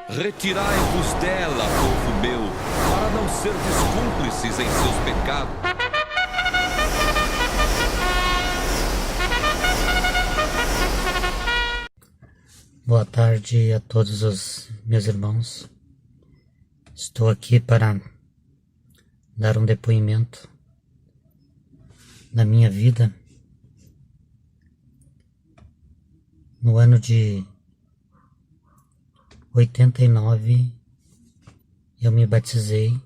Retirai-vos dela, povo meu, para não serdes cúmplices em seus pecados. Boa tarde a todos os meus irmãos. Estou aqui para dar um depoimento da minha vida. No ano de 89, eu me batizei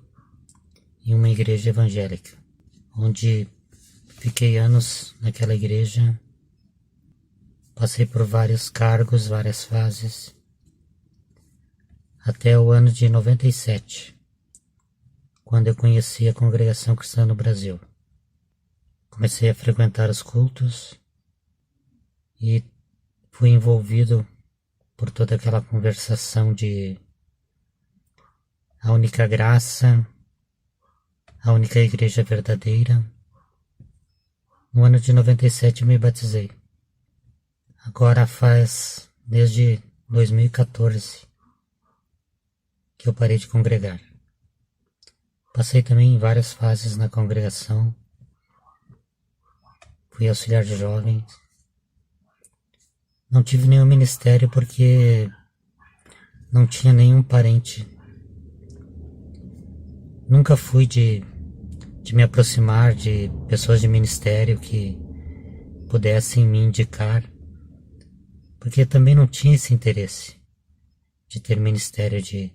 em uma igreja evangélica, onde fiquei anos naquela igreja. Passei por vários cargos, várias fases, até o ano de 97, quando eu conheci a Congregação Cristã no Brasil. Comecei a frequentar os cultos e fui envolvido por toda aquela conversação de a única graça, a única igreja verdadeira. No ano de 97 eu me batizei. Agora faz desde 2014 que eu parei de congregar. Passei também em várias fases na congregação. Fui auxiliar de jovens. Não tive nenhum ministério porque não tinha nenhum parente. Nunca fui de me aproximar de pessoas de ministério que pudessem me indicar, porque também não tinha esse interesse de ter ministério de...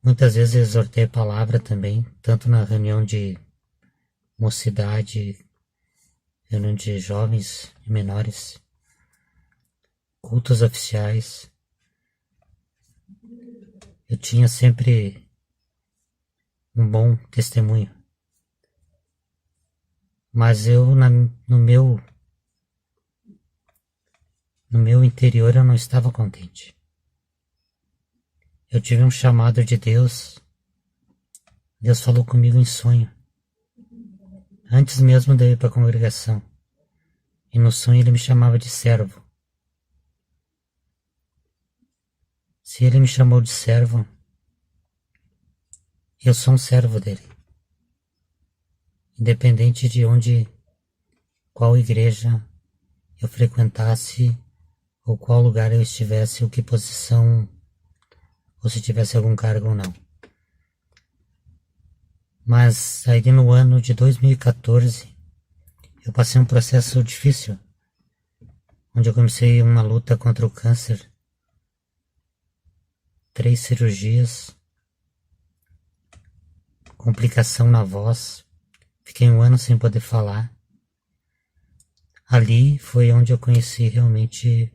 Muitas vezes exortei a palavra também, tanto na reunião de mocidade, reunião de jovens e menores, cultos oficiais. Eu tinha sempre um bom testemunho. Mas eu, no meu interior, eu não estava contente. Eu tive um chamado de Deus. Deus falou comigo em sonho, antes mesmo de eu ir para a congregação. E no sonho ele me chamava de servo. Se ele me chamou de servo, eu sou um servo dele. Independente de qual igreja eu frequentasse, ou qual lugar eu estivesse, ou que posição, ou se tivesse algum cargo ou não. Mas aí no ano de 2014, eu passei um processo difícil, onde eu comecei uma luta contra o câncer, 3 cirurgias, complicação na voz, fiquei um ano sem poder falar. Ali foi onde eu conheci realmente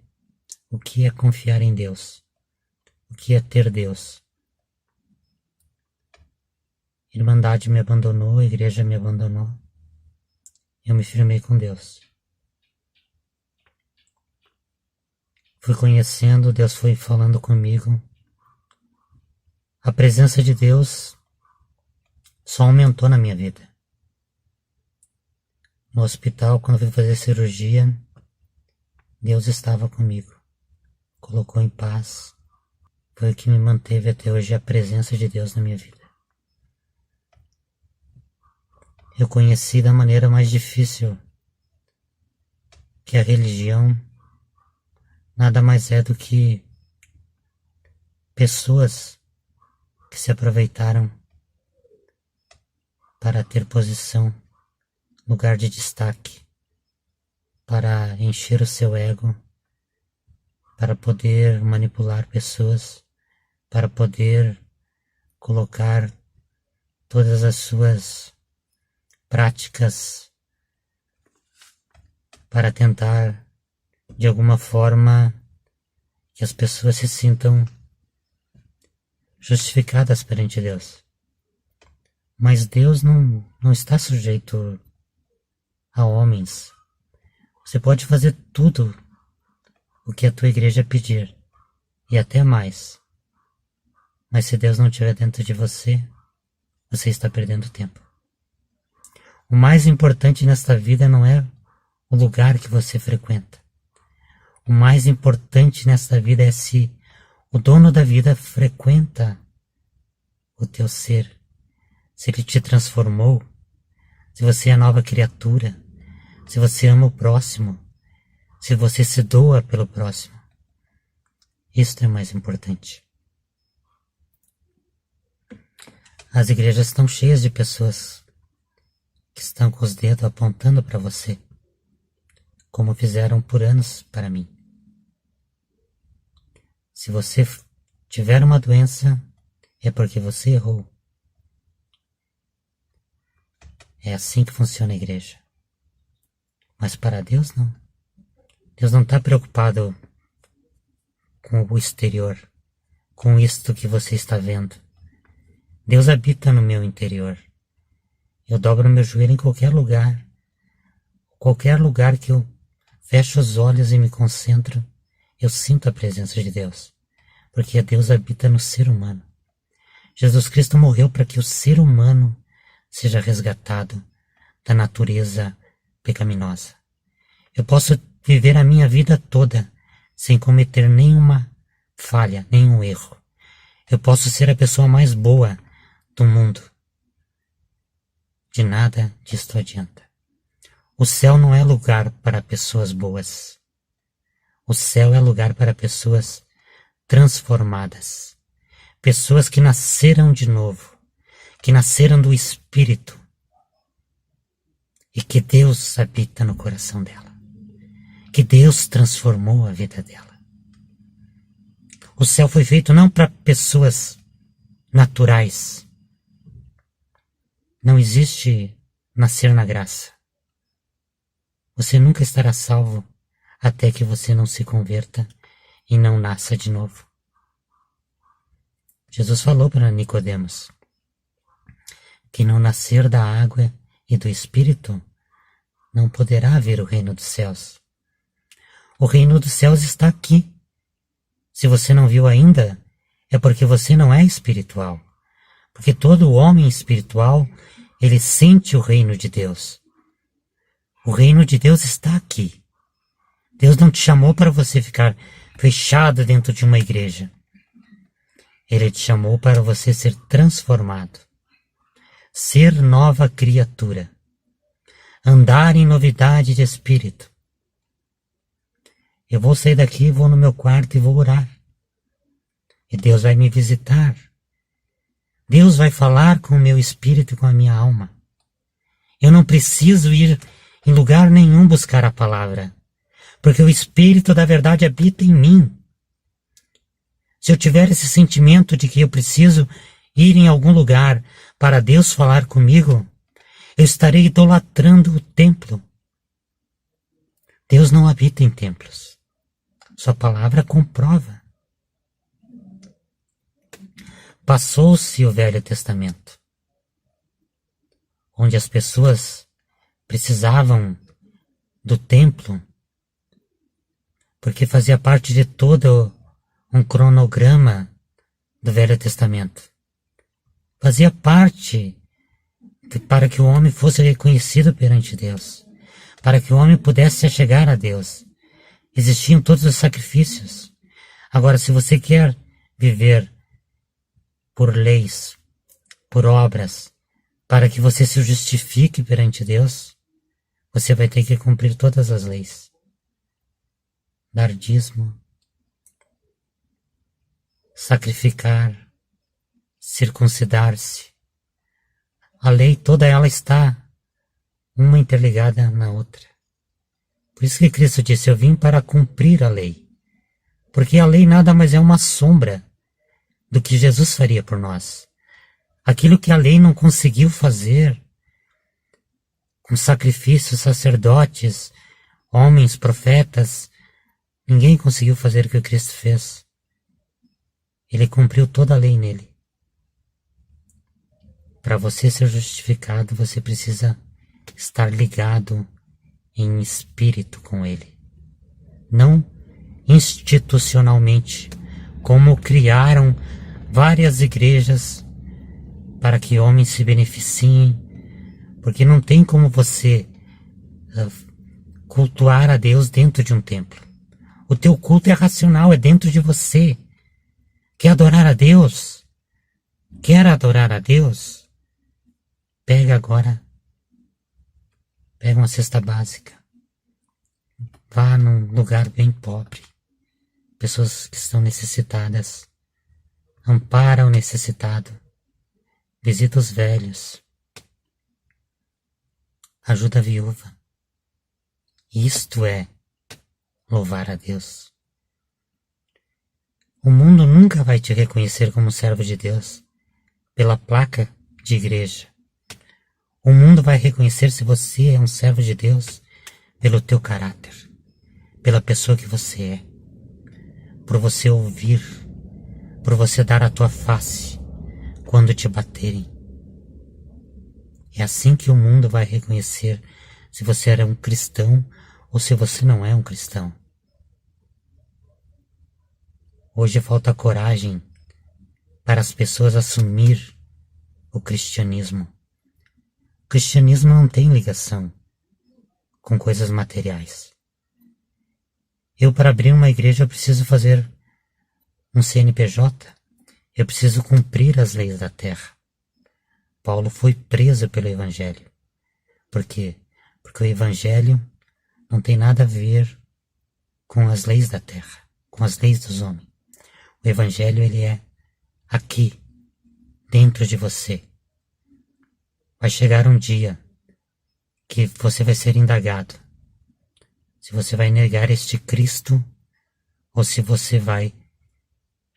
o que é confiar em Deus, o que é ter Deus. A Irmandade me abandonou, a igreja me abandonou. Eu me firmei com Deus. Fui conhecendo, Deus foi falando comigo. A presença de Deus só aumentou na minha vida. No hospital, quando fui fazer cirurgia, Deus estava comigo. Colocou em paz. Foi o que me manteve até hoje, a presença de Deus na minha vida. Eu conheci da maneira mais difícil que a religião nada mais é do que pessoas que se aproveitaram para ter posição, lugar de destaque, para encher o seu ego, para poder manipular pessoas, para poder colocar todas as suas práticas para tentar, de alguma forma, que as pessoas se sintam justificadas perante Deus. Mas Deus não está sujeito a homens. Você pode fazer tudo o que a tua igreja pedir, e até mais. Mas se Deus não estiver dentro de você, você está perdendo tempo. O mais importante nesta vida não é o lugar que você frequenta. O mais importante nesta vida é se O dono da vida frequenta o teu ser. Se ele te transformou, se você é nova criatura, se você ama o próximo, se você se doa pelo próximo. Isso é mais importante. As igrejas estão cheias de pessoas que estão com os dedos apontando para você, como fizeram por anos para mim. Se você tiver uma doença, é porque você errou. É assim que funciona a igreja. Mas para Deus não. Deus não está preocupado com o exterior, com isto que você está vendo. Deus habita no meu interior. Eu dobro meu joelho em qualquer lugar que eu fecho os olhos e me concentro, eu sinto a presença de Deus, porque Deus habita no ser humano. Jesus Cristo morreu para que o ser humano seja resgatado da natureza pecaminosa. Eu posso viver a minha vida toda sem cometer nenhuma falha, nenhum erro. Eu posso ser a pessoa mais boa do mundo. De nada disto adianta. O céu não é lugar para pessoas boas. O céu é lugar para pessoas transformadas. Pessoas que nasceram de novo, que nasceram do Espírito e que Deus habita no coração dela, que Deus transformou a vida dela. O céu foi feito não para pessoas naturais. Não existe nascer na graça. Você nunca estará salvo até que você não se converta e não nasça de novo. Jesus falou para Nicodemos que não nascer da água e do Espírito não poderá ver o reino dos céus. O reino dos céus está aqui. Se você não viu ainda, é porque você não é espiritual. Porque todo homem espiritual, ele sente o reino de Deus. O reino de Deus está aqui. Deus não te chamou para você ficar fechado dentro de uma igreja. Ele te chamou para você ser transformado, ser nova criatura, andar em novidade de espírito. Eu vou sair daqui, vou no meu quarto e vou orar. E Deus vai me visitar. Deus vai falar com o meu espírito e com a minha alma. Eu não preciso ir em lugar nenhum buscar a palavra, porque o Espírito da verdade habita em mim. Se eu tiver esse sentimento de que eu preciso ir em algum lugar para Deus falar comigo, eu estarei idolatrando o templo. Deus não habita em templos. Sua palavra comprova. Passou-se o Velho Testamento, onde as pessoas precisavam do templo, porque fazia parte de todo um cronograma do Velho Testamento. Fazia parte para que o homem fosse reconhecido perante Deus, para que o homem pudesse chegar a Deus. Existiam todos os sacrifícios. Agora, se você quer viver por leis, por obras, para que você se justifique perante Deus, você vai ter que cumprir todas as leis. Dar dízimo, sacrificar, circuncidar-se. A lei toda ela está uma interligada na outra. Por isso que Cristo disse, eu vim para cumprir a lei. Porque a lei nada mais é uma sombra do que Jesus faria por nós. Aquilo que a lei não conseguiu fazer, com sacrifícios, sacerdotes, homens, profetas, ninguém conseguiu fazer o que o Cristo fez. Ele cumpriu toda a lei nele. Para você ser justificado, você precisa estar ligado em espírito com ele. Não institucionalmente, como criaram várias igrejas para que homens se beneficiem, porque não tem como você cultuar a Deus dentro de um templo. O teu culto é racional, é dentro de você. Quer adorar a Deus? Quer adorar a Deus? Pega uma cesta básica. Vá num lugar bem pobre. Pessoas que estão necessitadas. Ampara o necessitado. Visita os velhos. Ajuda a viúva. Isto é louvar a Deus. O mundo nunca vai te reconhecer como servo de Deus pela placa de igreja. O mundo vai reconhecer se você é um servo de Deus pelo teu caráter, pela pessoa que você é, por você ouvir, por você dar a tua face quando te baterem. É assim que o mundo vai reconhecer se você era um cristão ou se você não é um cristão. Hoje falta coragem para as pessoas assumir o cristianismo. O cristianismo não tem ligação com coisas materiais. Eu, para abrir uma igreja, eu preciso fazer um CNPJ. Eu preciso cumprir as leis da terra. Paulo foi preso pelo Evangelho. Por quê? Porque o Evangelho não tem nada a ver com as leis da terra, com as leis dos homens. O Evangelho, ele é aqui, dentro de você. Vai chegar um dia que você vai ser indagado se você vai negar este Cristo ou se você vai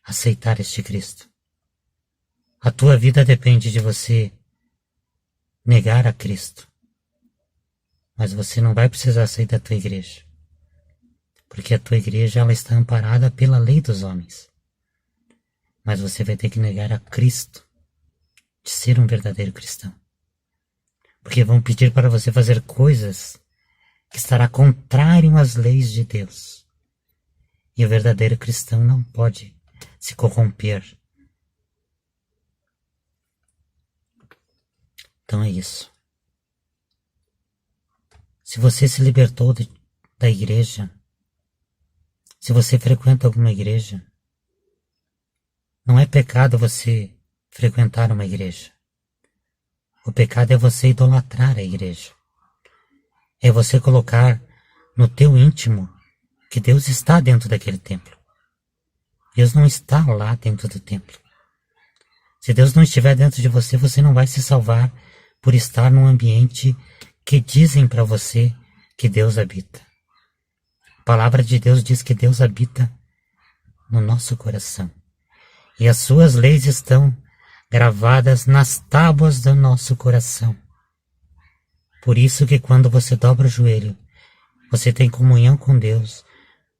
aceitar este Cristo. A tua vida depende de você negar a Cristo. Mas você não vai precisar sair da tua igreja. Porque a tua igreja, ela está amparada pela lei dos homens. Mas você vai ter que negar a Cristo de ser um verdadeiro cristão. Porque vão pedir para você fazer coisas que estará contrário às leis de Deus. E o verdadeiro cristão não pode se corromper. Então é isso. Se você se libertou da igreja, se você frequenta alguma igreja, não é pecado você frequentar uma igreja. O pecado é você idolatrar a igreja. É você colocar no teu íntimo que Deus está dentro daquele templo. Deus não está lá dentro do templo. Se Deus não estiver dentro de você, você não vai se salvar por estar num ambiente que dizem para você que Deus habita. A palavra de Deus diz que Deus habita no nosso coração. E as suas leis estão gravadas nas tábuas do nosso coração. Por isso que quando você dobra o joelho, você tem comunhão com Deus,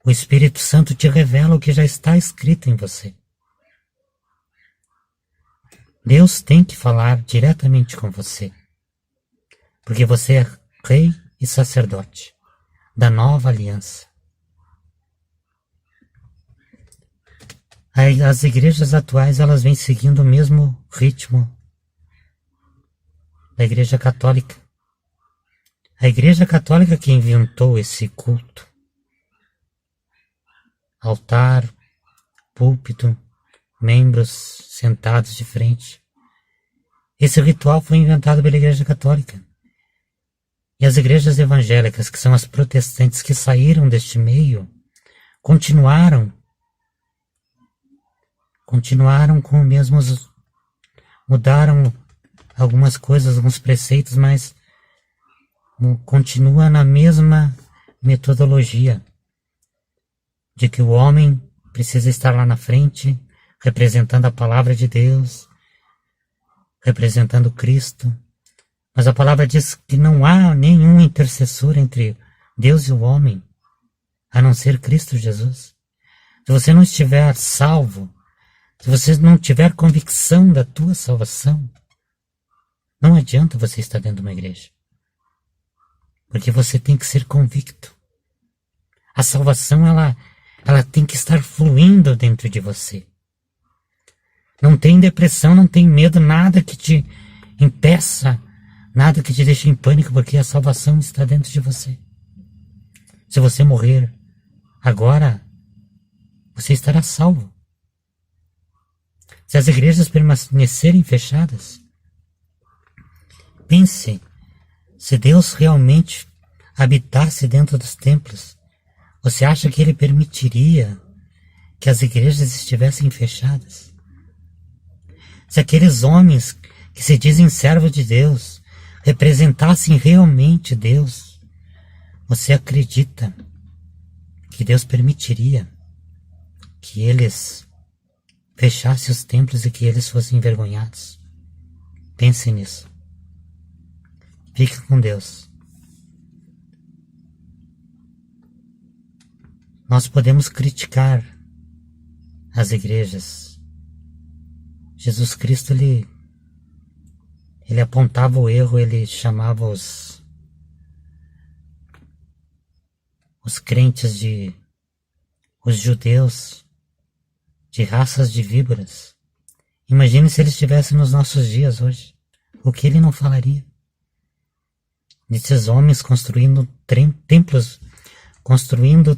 o Espírito Santo te revela o que já está escrito em você. Deus tem que falar diretamente com você, porque você é rei e sacerdote da nova aliança. As igrejas atuais, elas vêm seguindo o mesmo ritmo da Igreja Católica. A Igreja Católica que inventou esse culto. Altar, púlpito, membros sentados de frente. Esse ritual foi inventado pela Igreja Católica. E as igrejas evangélicas, que são as protestantes que saíram deste meio, continuaram com os mesmos, mudaram algumas coisas, alguns preceitos, mas continua na mesma metodologia de que o homem precisa estar lá na frente, representando a palavra de Deus, representando Cristo. Mas a palavra diz que não há nenhum intercessor entre Deus e o homem, a não ser Cristo Jesus. Se você não estiver salvo, se você não tiver convicção da tua salvação, não adianta você estar dentro de uma igreja. Porque você tem que ser convicto. A salvação, ela tem que estar fluindo dentro de você. Não tem depressão, não tem medo, nada que te impeça, nada que te deixe em pânico, porque a salvação está dentro de você. Se você morrer agora, você estará salvo. Se as igrejas permanecerem fechadas, pense, se Deus realmente habitasse dentro dos templos, você acha que Ele permitiria que as igrejas estivessem fechadas? Se aqueles homens que se dizem servos de Deus representassem realmente Deus, você acredita que Deus permitiria que eles fechassem os templos e que eles fossem envergonhados? Pense nisso. Fique com Deus. Nós podemos criticar as igrejas. Jesus Cristo, ele apontava o erro, ele chamava os crentes os judeus de raças de víboras. Imagine se ele estivesse nos nossos dias hoje. O que ele não falaria? Desses homens construindo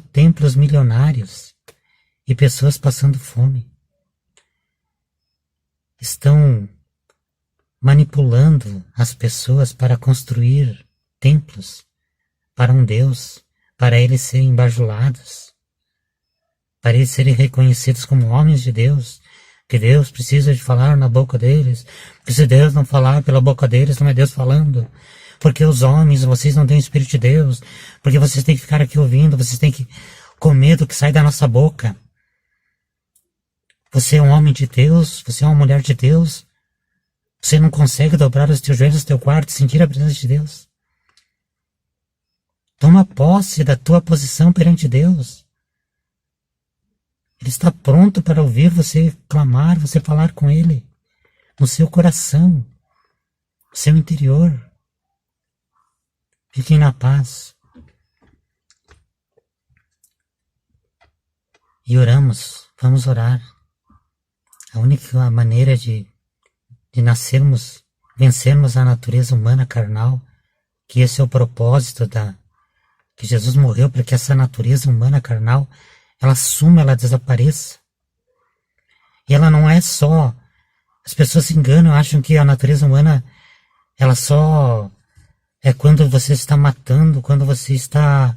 templos milionários e pessoas passando fome. Estão manipulando as pessoas para construir templos para um Deus, para eles serem bajulados, para eles serem reconhecidos como homens de Deus, que Deus precisa de falar na boca deles, porque se Deus não falar pela boca deles, não é Deus falando, porque os homens, vocês não têm o Espírito de Deus, porque vocês têm que ficar aqui ouvindo, vocês têm que comer do que sai da nossa boca. Você é um homem de Deus, você é uma mulher de Deus, você não consegue dobrar os teus joelhos no teu quarto e sentir a presença de Deus. Toma posse da tua posição perante Deus. Ele está pronto para ouvir você clamar, você falar com Ele, no seu coração, no seu interior. Fiquem na paz. E oramos, vamos orar. A única maneira de nascermos, vencermos a natureza humana carnal, que esse é o propósito que Jesus morreu para que essa natureza humana carnal, ela suma, ela desapareça. E ela não é só, as pessoas se enganam, acham que a natureza humana, ela só é quando você está matando, quando você está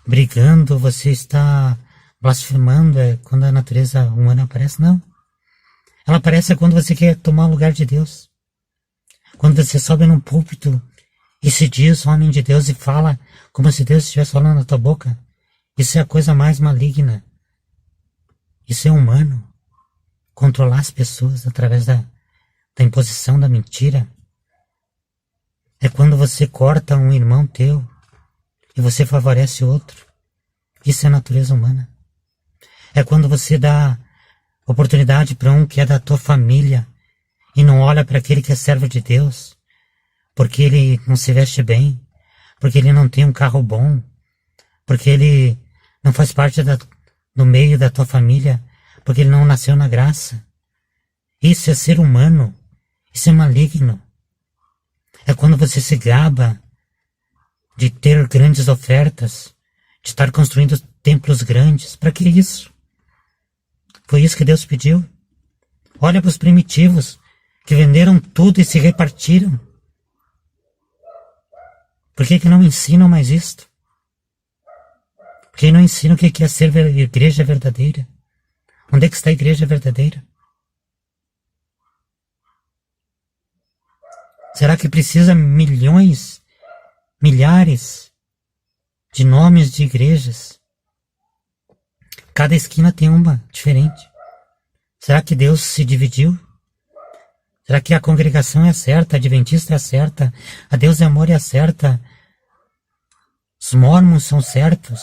brigando, você está blasfemando, é quando a natureza humana aparece. Não. Ela aparece quando você quer tomar o lugar de Deus. Quando você sobe num púlpito e se diz homem de Deus e fala como se Deus estivesse falando na tua boca. Isso é a coisa mais maligna. Isso é humano. Controlar as pessoas através da imposição da mentira. É quando você corta um irmão teu e você favorece outro. Isso é natureza humana. É quando você dá oportunidade para um que é da tua família e não olha para aquele que é servo de Deus, porque ele não se veste bem, porque ele não tem um carro bom, porque ele não faz parte do meio da tua família, porque ele não nasceu na graça. Isso é ser humano, isso é maligno. É quando você se gaba de ter grandes ofertas, de estar construindo templos grandes. Para que isso? Foi isso que Deus pediu. Olha para os primitivos, que venderam tudo e se repartiram. Por que não ensinam mais isto? Por que não ensinam o que é ser igreja verdadeira? Onde é que está a igreja verdadeira? Será que precisa milhões, milhares de nomes de igrejas? Cada esquina tem uma diferente. Será que Deus se dividiu? Será que a congregação é certa, a adventista é certa, a Deus é amor é certa, os mormons são certos?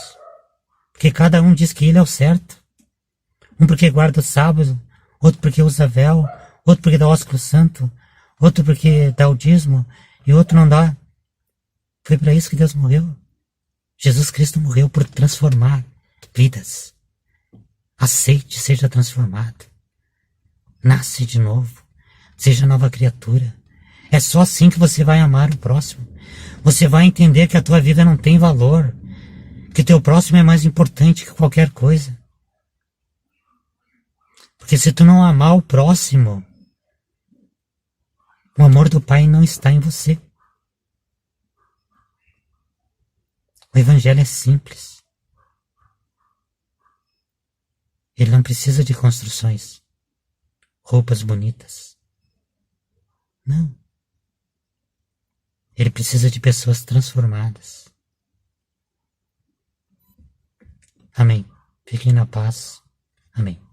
Porque cada um diz que ele é o certo. Um porque guarda o sábado, outro porque usa véu, outro porque dá ósculo santo, outro porque dá o dízimo e outro não dá. Foi para isso que Deus morreu. Jesus Cristo morreu por transformar vidas. Aceite, seja transformado. Nasce de novo. Seja nova criatura. É só assim que você vai amar o próximo. Você vai entender que a tua vida não tem valor. Que o teu próximo é mais importante que qualquer coisa. Porque se tu não amar o próximo, o amor do Pai não está em você. O Evangelho é simples. Ele não precisa de construções, roupas bonitas. Não. Ele precisa de pessoas transformadas. Amém. Fiquem na paz. Amém.